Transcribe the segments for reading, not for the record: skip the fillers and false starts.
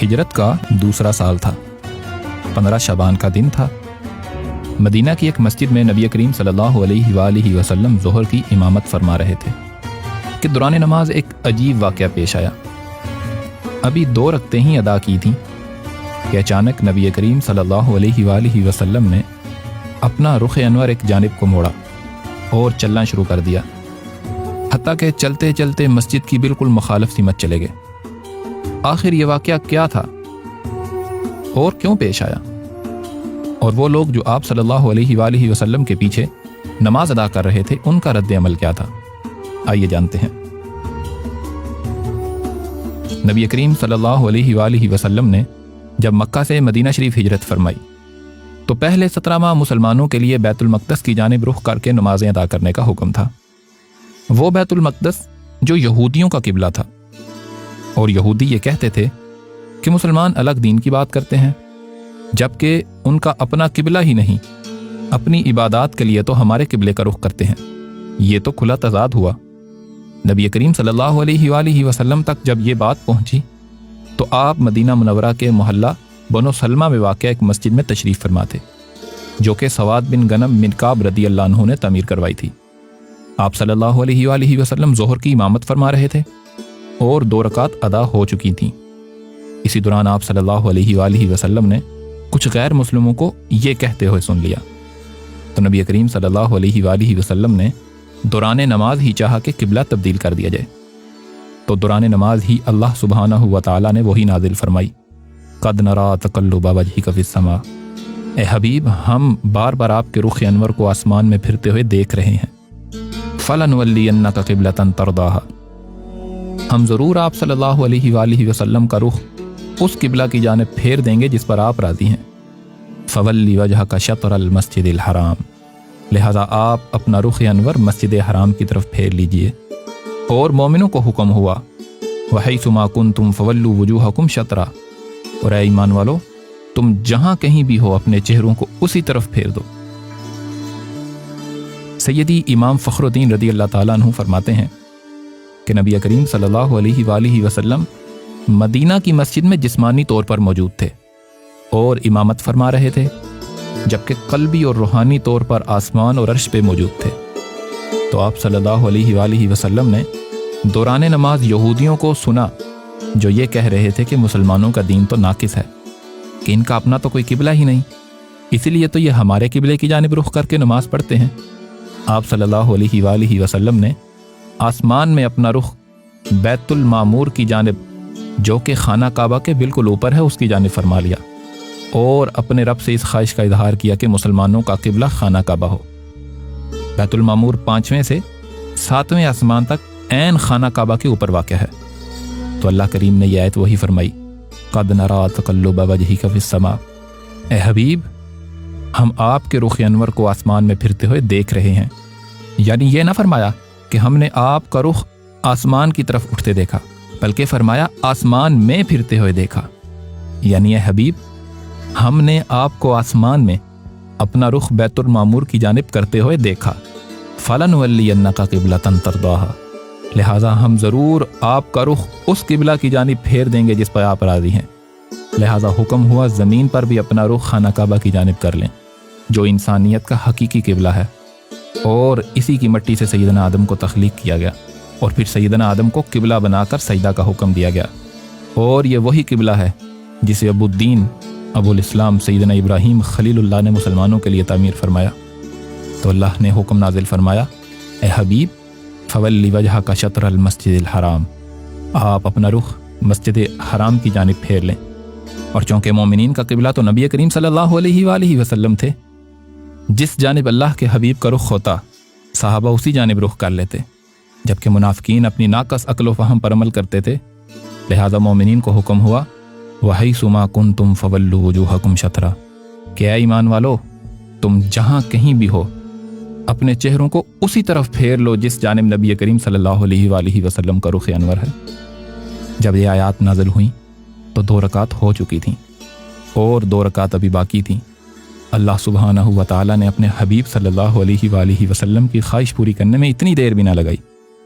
ہجرت کا دوسرا سال تھا، 15 شعبان کا دن تھا۔ مدینہ کی ایک مسجد میں نبی کریم صلی اللہ علیہ وآلہ وسلم ظہر کی امامت فرما رہے تھے کہ دوران نماز ایک عجیب واقعہ پیش آیا۔ ابھی 2 رکعتیں ہی ادا کی تھیں کہ اچانک نبی کریم صلی اللہ علیہ وآلہ وسلم نے اپنا رخ انور ایک جانب کو موڑا اور چلنا شروع کر دیا، حتیٰ کہ چلتے چلتے مسجد کی بالکل مخالف سمت چلے گئے۔ آخر یہ واقعہ کیا تھا اور کیوں پیش آیا، اور وہ لوگ جو آپ صلی اللہ علیہ وآلہ وسلم کے پیچھے نماز ادا کر رہے تھے ان کا رد عمل کیا تھا، آئیے جانتے ہیں۔ نبی کریم صلی اللہ علیہ وآلہ وسلم نے جب مکہ سے مدینہ شریف ہجرت فرمائی تو پہلے 17 ماہ مسلمانوں کے لیے بیت المقدس کی جانب رخ کر کے نمازیں ادا کرنے کا حکم تھا۔ وہ بیت المقدس جو یہودیوں کا قبلہ تھا، اور یہودی یہ کہتے تھے کہ مسلمان الگ دین کی بات کرتے ہیں، جبکہ ان کا اپنا قبلہ ہی نہیں، اپنی عبادات کے لیے تو ہمارے قبلے کا رخ کرتے ہیں۔ یہ تو کھلا تضاد ہوا۔ نبی کریم صلی اللہ علیہ وآلہ وسلم تک جب یہ بات پہنچی تو آپ مدینہ منورہ کے محلہ بنو سلمہ میں واقع ایک مسجد میں تشریف فرما تھے، جو کہ سواد بن غنم بن کعب رضی اللہ عنہ نے تعمیر کروائی تھی۔ آپ صلی اللہ علیہ وآلہ وسلم ظہر کی امامت فرما رہے تھے اور 2 رکعت ادا ہو چکی تھیں۔ اسی دوران آپ صلی اللہ علیہ وآلہ وسلم نے کچھ غیر مسلموں کو یہ کہتے ہوئے سن لیا، تو نبی کریم صلی اللہ علیہ وآلہ وسلم نے دوران نماز ہی چاہا کہ قبلہ تبدیل کر دیا جائے، تو دوران نماز ہی اللہ سبحانہ و تعالیٰ نے وہی نازل فرمائی، قد نرا تقلب وجہک فی السماء، اے حبیب ہم بار بار آپ کے رخ انور کو آسمان میں پھرتے ہوئے دیکھ رہے ہیں، فلنولینک قبلۃ ترضاھا، ہم ضرور آپ صلی اللہ علیہ وآلہ وسلم کا رخ اس قبلہ کی جانب پھیر دیں گے جس پر آپ راضی ہیں، فولی وجہک شطر المسجد الحرام، لہذا آپ اپنا رخ انور مسجد حرام کی طرف پھیر لیجئے۔ اور مومنوں کو حکم ہوا، وحیث ما کنتم فولوا وجوہکم شطرا، اور اے ایمان والو تم جہاں کہیں بھی ہو اپنے چہروں کو اسی طرف پھیر دو۔ سیدی امام فخر الدین رضی اللہ تعالیٰ عنہ فرماتے ہیں کہ نبی کریم صلی اللہ علیہ وآلہ وسلم مدینہ کی مسجد میں جسمانی طور پر موجود تھے اور امامت فرما رہے تھے، جبکہ قلبی اور روحانی طور پر آسمان اور عرش پہ موجود تھے۔ تو آپ صلی اللہ علیہ وآلہ وسلم نے دوران نماز یہودیوں کو سنا جو یہ کہہ رہے تھے کہ مسلمانوں کا دین تو ناقص ہے، کہ ان کا اپنا تو کوئی قبلہ ہی نہیں، اسی لیے تو یہ ہمارے قبلے کی جانب رخ کر کے نماز پڑھتے ہیں۔ آپ صلی اللہ علیہ وآلہ وسلم نے آسمان میں اپنا رخ بیت المعمور کی جانب، جو کہ خانہ کعبہ کے بالکل اوپر ہے، اس کی جانب فرما لیا، اور اپنے رب سے اس خواہش کا اظہار کیا کہ مسلمانوں کا قبلہ خانہ کعبہ ہو۔ بیت المعمور 5ویں سے 7ویں آسمان تک عین خانہ کعبہ کے اوپر واقع ہے۔ تو اللہ کریم نے یہ آیت وہی فرمائی، قد نرا تقلب وجہک فی السماء، اے حبیب ہم آپ کے رخ انور کو آسمان میں پھرتے ہوئے دیکھ رہے ہیں۔ یعنی یہ نہ فرمایا کہ ہم نے آپ کا رخ آسمان کی طرف اٹھتے دیکھا، بلکہ فرمایا آسمان میں پھرتے ہوئے دیکھا۔ یعنی اے حبیب ہم نے آپ کو آسمان میں اپنا رخ بیت المعمور کی جانب کرتے ہوئے دیکھا، فلنولینک قبلۃ ترضاھا، لہٰذا ہم ضرور آپ کا رخ اس قبلہ کی جانب پھیر دیں گے جس پر آپ راضی ہیں۔ لہٰذا حکم ہوا زمین پر بھی اپنا رخ خانہ کعبہ کی جانب کر لیں، جو انسانیت کا حقیقی قبلہ ہے، اور اسی کی مٹی سے سیدنا آدم کو تخلیق کیا گیا، اور پھر سیدنا آدم کو قبلہ بنا کر سجدہ کا حکم دیا گیا، اور یہ وہی قبلہ ہے جسے ابو الدین ابو الاسلام سیدنا ابراہیم خلیل اللہ نے مسلمانوں کے لیے تعمیر فرمایا۔ تو اللہ نے حکم نازل فرمایا، اے حبیب فولی وجہک شطر المسجد الحرام، آپ اپنا رخ مسجد حرام کی جانب پھیر لیں۔ اور چونکہ مومنین کا قبلہ تو نبی کریم صلی اللہ علیہ وآلہ وسلم تھے، جس جانب اللہ کے حبیب کا رخ ہوتا صحابہ اسی جانب رخ کر لیتے، جبکہ منافقین اپنی ناقص عقل و فہم پر عمل کرتے تھے۔ لہذا مومنین کو حکم ہوا، وحیث ما کنتم فولوا وجوہکم شطرا، کہ اے ایمان والو تم جہاں کہیں بھی ہو اپنے چہروں کو اسی طرف پھیر لو جس جانب نبی کریم صلی اللہ علیہ وآلہ وسلم کا رخ انور ہے۔ جب یہ آیات نازل ہوئیں تو 2 رکعت ہو چکی تھیں اور 2 رکعت ابھی باقی تھیں۔ اللہ سبحانہ و تعالیٰ نے اپنے حبیب صلی اللہ علیہ وآلہ وسلم کی خواہش پوری کرنے میں اتنی دیر بھی نہ لگائی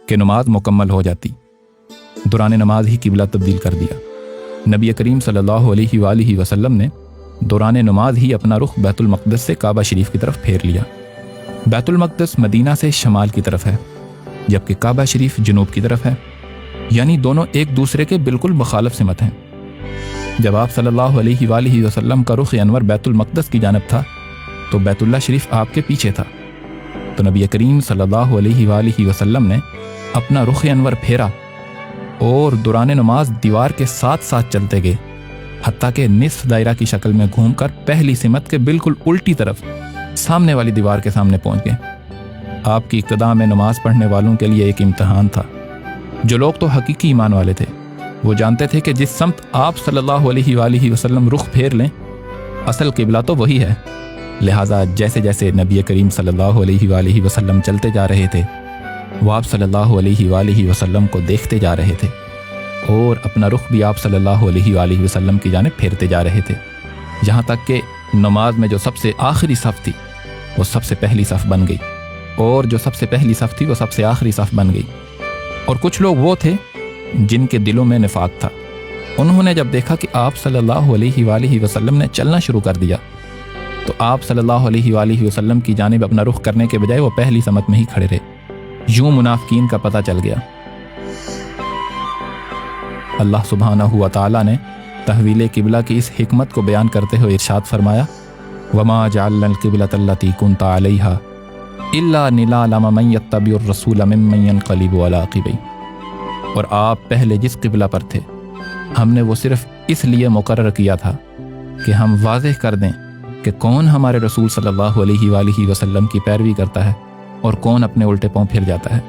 کہ نماز مکمل ہو جاتی۔ دوران نماز ہی قبلہ تبدیل کر دیا نبی کریم صلی اللہ علیہ وآلہ وسلم نے دوران نماز ہی اپنا رخ بیت المقدس سے کعبہ شریف کی طرف پھیر لیا۔ بیت المقدس مدینہ سے شمال کی طرف ہے، جبکہ کعبہ شریف جنوب کی طرف ہے، یعنی دونوں ایک دوسرے کے بالکل مخالف سمت ہیں۔ جب آپ صلی اللہ علیہ وآلہ وسلم کا رخ انور بیت المقدس کی جانب تھا تو بیت اللہ شریف آپ کے پیچھے تھا، تو نبی کریم صلی اللہ علیہ وآلہ وسلم نے اپنا رخ انور پھیرا اور دوران نماز دیوار کے ساتھ ساتھ چلتے گئے، حتیٰ کہ نصف دائرہ کی شکل میں گھوم کر پہلی سمت کے بالکل الٹی طرف سامنے والی دیوار کے سامنے پہنچ گئے۔ آپ کی ابتدا میں نماز پڑھنے والوں کے لیے ایک امتحان تھا۔ جو لوگ تو حقیقی ایمان والے تھے وہ جانتے تھے کہ جس سمت آپ صلی اللہ علیہ وآلہ وسلم رخ پھیر لیں اصل قبلہ تو وہی ہے، لہٰذا جیسے جیسے نبی کریم صلی اللہ علیہ وآلہ وسلم چلتے جا رہے تھے وہ آپ صلی اللہ علیہ وآلہ وسلم کو دیکھتے جا رہے تھے اور اپنا رخ بھی آپ صلی اللہ علیہ وآلہ وسلم کی جانب پھیرتے جا رہے تھے، یہاں تک کہ نماز میں جو سب سے آخری صف تھی وہ سب سے پہلی صف بن گئی، اور جو سب سے پہلی صف تھی وہ سب سے آخری صف بن گئی۔ اور کچھ لوگ وہ تھے جن کے دلوں میں نفاق تھا، انہوں نے جب دیکھا کہ آپ صلی اللہ علیہ وآلہ وسلم نے چلنا شروع کر دیا تو آپ صلی اللہ علیہ وآلہ وسلم کی جانب اپنا رخ کرنے کے بجائے وہ پہلی سمت میں ہی کھڑے رہے۔ یوں منافقین کا پتہ چل گیا۔ اللہ سبحانہ و تعالیٰ نے تحویل قبلہ کی اس حکمت کو بیان کرتے ہوئے ارشاد فرمایا وَمَا جَعَلْنَا الْقِبْلَةَ الَّتِي كُنْتَ عَلَيْهَا إِلَّا لِنَعْلَمَ مَن يَتَّبِعُ الرَّسُولَ مِمَّن يَنقَلِبُ عَلَىٰ عَقِبَيْهِ، اور آپ پہلے جس قبلہ پر تھے ہم نے وہ صرف اس لیے مقرر کیا تھا کہ ہم واضح کر دیں کہ کون ہمارے رسول صلی اللہ علیہ وآلہ وسلم کی پیروی کرتا ہے اور کون اپنے الٹے پاؤں پھر جاتا ہے۔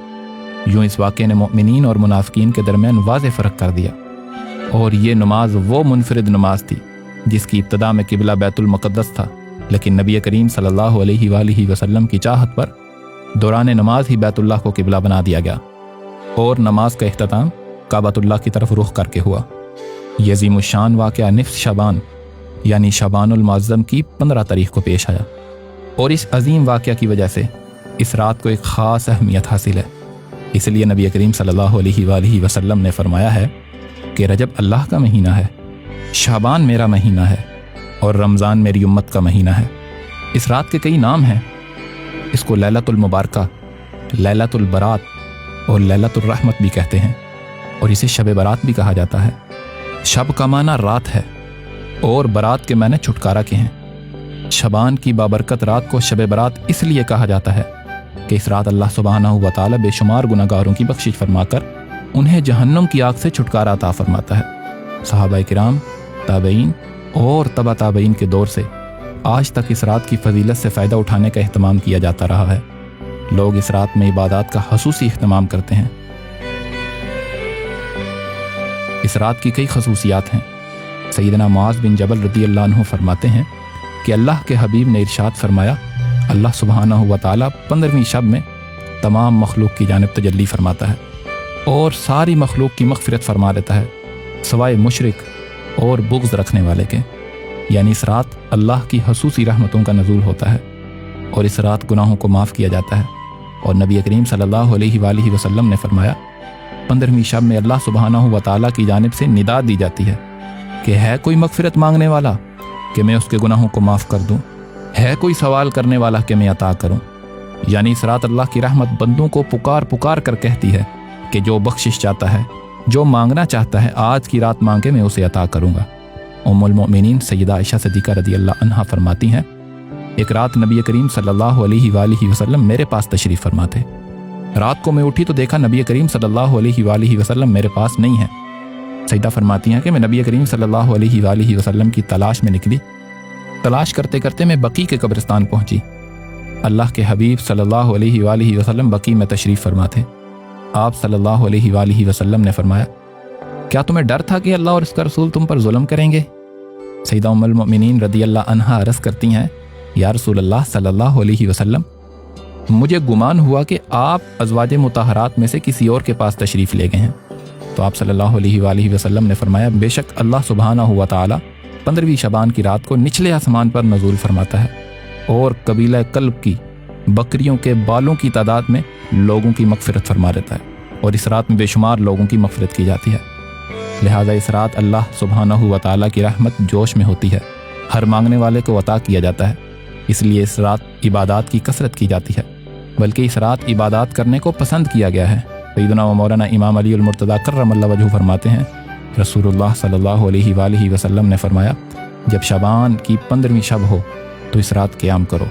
یوں اس واقعے نے مؤمنین اور منافقین کے درمیان واضح فرق کر دیا، اور یہ نماز وہ منفرد نماز تھی جس کی ابتدا میں قبلہ بیت المقدس تھا، لیکن نبی کریم صلی اللہ علیہ وآلہ وسلم کی چاہت پر دوران نماز ہی بیت اللہ کو قبلہ بنا دیا گیا، اور نماز کا اختتام کعبۃ اللہ کی طرف رخ کر کے ہوا۔ یہ عظیم الشان واقعہ نصف شعبان یعنی شعبان المعظم کی 15 تاریخ کو پیش آیا، اور اس عظیم واقعہ کی وجہ سے اس رات کو ایک خاص اہمیت حاصل ہے۔ اس لیے نبی کریم صلی اللہ علیہ وآلہ وسلم نے فرمایا ہے کہ رجب اللہ کا مہینہ ہے، شعبان میرا مہینہ ہے، اور رمضان میری امت کا مہینہ ہے۔ اس رات کے کئی نام ہیں، اس کو لیلۃ المبارکہ، لیلۃ البرات اور لیلۃ الرحمت بھی کہتے ہیں، اور اسے شب برات بھی کہا جاتا ہے۔ شب کا معنی رات ہے اور برات کے معنی چھٹکارا کے ہیں۔ شعبان کی بابرکت رات کو شب برات اس لیے کہا جاتا ہے کہ اس رات اللہ سبحانہ و تعالی بے شمار گناہگاروں کی بخشش فرما کر انہیں جہنم کی آگ سے چھٹکارا عطا فرماتا ہے۔ صحابہ کرام، تابعین اور تبع تابعین کے دور سے آج تک اس رات کی فضیلت سے فائدہ اٹھانے کا اہتمام کیا جاتا رہا ہے۔ لوگ اس رات میں عبادات کا خصوصی اہتمام کرتے ہیں۔ اس رات کی کئی خصوصیات ہیں۔ سیدنا معاذ بن جبل رضی اللہ عنہ فرماتے ہیں کہ اللہ کے حبیب نے ارشاد فرمایا اللہ سبحانہ و تعالیٰ 15ویں شب میں تمام مخلوق کی جانب تجلی فرماتا ہے اور ساری مخلوق کی مغفرت فرما دیتا ہے سوائے مشرک اور بغض رکھنے والے کے، یعنی اس رات اللہ کی خصوصی رحمتوں کا نزول ہوتا ہے اور اس رات گناہوں کو معاف کیا جاتا ہے۔ اور نبی کریم صلی اللہ علیہ وآلہ وسلم نے فرمایا 15ویں شب میں اللہ سبحانہ و تعالیٰ کی جانب سے ندا دی جاتی ہے کہ ہے کوئی مغفرت مانگنے والا کہ میں اس کے گناہوں کو معاف کر دوں، ہے کوئی سوال کرنے والا کہ میں عطا کروں، یعنی اس رات اللہ کی رحمت بندوں کو پکار پکار کر کہتی ہے کہ جو بخشش چاہتا ہے، جو مانگنا چاہتا ہے، آج کی رات مانگے میں اسے عطا کروں گا۔ ام المؤمنین سیدہ عائشہ صدیقہ رضی اللہ عنہا فرماتی ہیں ایک رات نبی کریم صلی اللہ علیہ وآلہ وسلم میرے پاس تشریف فرما تھے۔ رات کو میں اٹھی تو دیکھا نبی کریم صلی اللہ علیہ وآلہ وسلم میرے پاس نہیں ہیں۔ سیدہ فرماتی ہیں کہ میں نبی کریم صلی اللہ علیہ وآلہ وسلم کی تلاش میں نکلی، تلاش کرتے کرتے میں بقیع کے قبرستان پہنچی۔ اللہ کے حبیب صلی اللہ علیہ وآلہ وسلم بقیع میں تشریف فرما تھے۔ آپ صلی اللہ علیہ وآلہ وسلم نے فرمایا کیا تمہیں ڈر تھا کہ اللہ اور اس کا رسول تم پر ظلم کریں گے؟ سیدہ ام المؤمنین رضی اللہ عنہا عرض کرتی ہیں یا رسول اللہ صلی اللہ علیہ وسلم، مجھے گمان ہوا کہ آپ ازواج مطہرات میں سے کسی اور کے پاس تشریف لے گئے ہیں۔ تو آپ صلی اللہ علیہ وآلہ وسلم نے فرمایا بے شک اللہ سبحانہ و تعالی 15ویں شعبان کی رات کو نچلے آسمان پر نزول فرماتا ہے اور قبیلہ کلب کی بکریوں کے بالوں کی تعداد میں لوگوں کی مغفرت فرما دیتا ہے، اور اس رات میں بے شمار لوگوں کی مغفرت کی جاتی ہے۔ لہذا اس رات اللہ سبحانہ و تعالیٰ کی رحمت جوش میں ہوتی ہے، ہر مانگنے والے کو عطا کیا جاتا ہے، اس لیے اس رات عبادات کی کثرت کی جاتی ہے، بلکہ اس رات عبادات کرنے کو پسند کیا گیا ہے۔ سیدنا و مولانا امام علی المرتضیٰ کرم اللہ وجہہ فرماتے ہیں، رسول اللہ صلی اللہ علیہ وآلہ وسلم نے فرمایا، جب شعبان کی 15ویں شب ہو تو اس رات قیام کرو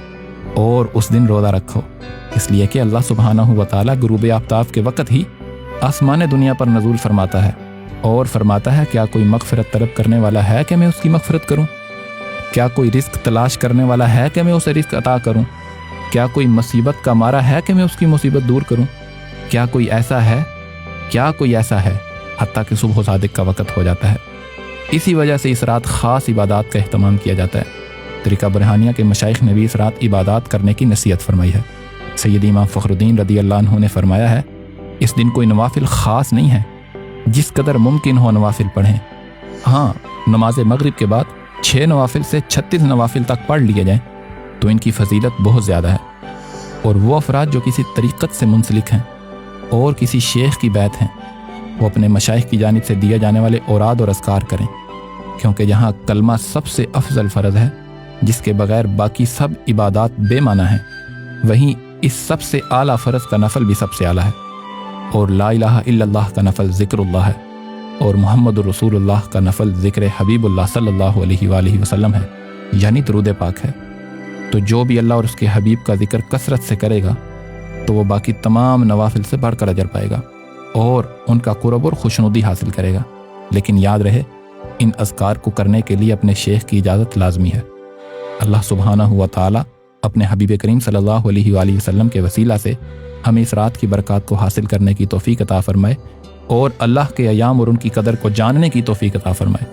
اور اس دن روزہ رکھو، اس لیے کہ اللہ سبحانہ و تعالیٰ غروب آفتاب کے وقت ہی آسمان دنیا پر نزول فرماتا ہے اور فرماتا ہے، کیا کوئی مغفرت طلب کرنے والا ہے کہ میں اس کی مغفرت کروں؟ کیا کوئی رزق تلاش کرنے والا ہے کہ میں اسے رزق عطا کروں؟ کیا کوئی مصیبت کا مارا ہے کہ میں اس کی مصیبت دور کروں؟ کیا کوئی ایسا ہے حتیٰ کہ صبح و صادق کا وقت ہو جاتا ہے۔ اسی وجہ سے اس رات خاص عبادات کا اہتمام کیا جاتا ہے۔ طریقہ برہانیہ کے مشائخ نے بھی اس رات عبادات کرنے کی نصیحت فرمائی ہے۔ سید امام فخر الدین رضی اللہ عنہ نے فرمایا ہے، اس دن کوئی نوافل خاص نہیں ہے، جس قدر ممکن ہو نوافل پڑھیں۔ ہاں، نماز مغرب کے بعد 6 نوافل سے 36 نوافل تک پڑھ لیے جائیں تو ان کی فضیلت بہت زیادہ ہے، اور وہ افراد جو کسی طریقت سے منسلک ہیں اور کسی شیخ کی بیعت ہیں، وہ اپنے مشائخ کی جانب سے دیے جانے والے اوراد اور اذکار کریں، کیونکہ جہاں کلمہ سب سے افضل فرض ہے جس کے بغیر باقی سب عبادات بے معنی ہیں، وہیں اس سب سے اعلیٰ فرض کا نفل بھی سب سے اعلیٰ ہے، اور لا الہ الا اللہ کا نفل ذکر اللہ ہے، اور محمد رسول اللہ کا نفل ذکر حبیب اللہ صلی اللہ علیہ وآلہ وسلم ہے، یعنی درود پاک ہے۔ تو جو بھی اللہ اور اس کے حبیب کا ذکر کثرت سے کرے گا تو وہ باقی تمام نوافل سے بڑھ کر اجر پائے گا اور ان کا قرب اور خوشنودی حاصل کرے گا۔ لیکن یاد رہے، ان اذکار کو کرنے کے لیے اپنے شیخ کی اجازت لازمی ہے۔ اللہ سبحانہ و تعالی اپنے حبیب کریم صلی اللہ علیہ وآلہ وسلم کے وسیلہ سے ہمیں اس رات کی برکات کو حاصل کرنے کی توفیق عطا فرمائے، اور اللہ کے ایام اور ان کی قدر کو جاننے کی توفیق عطا فرمائے۔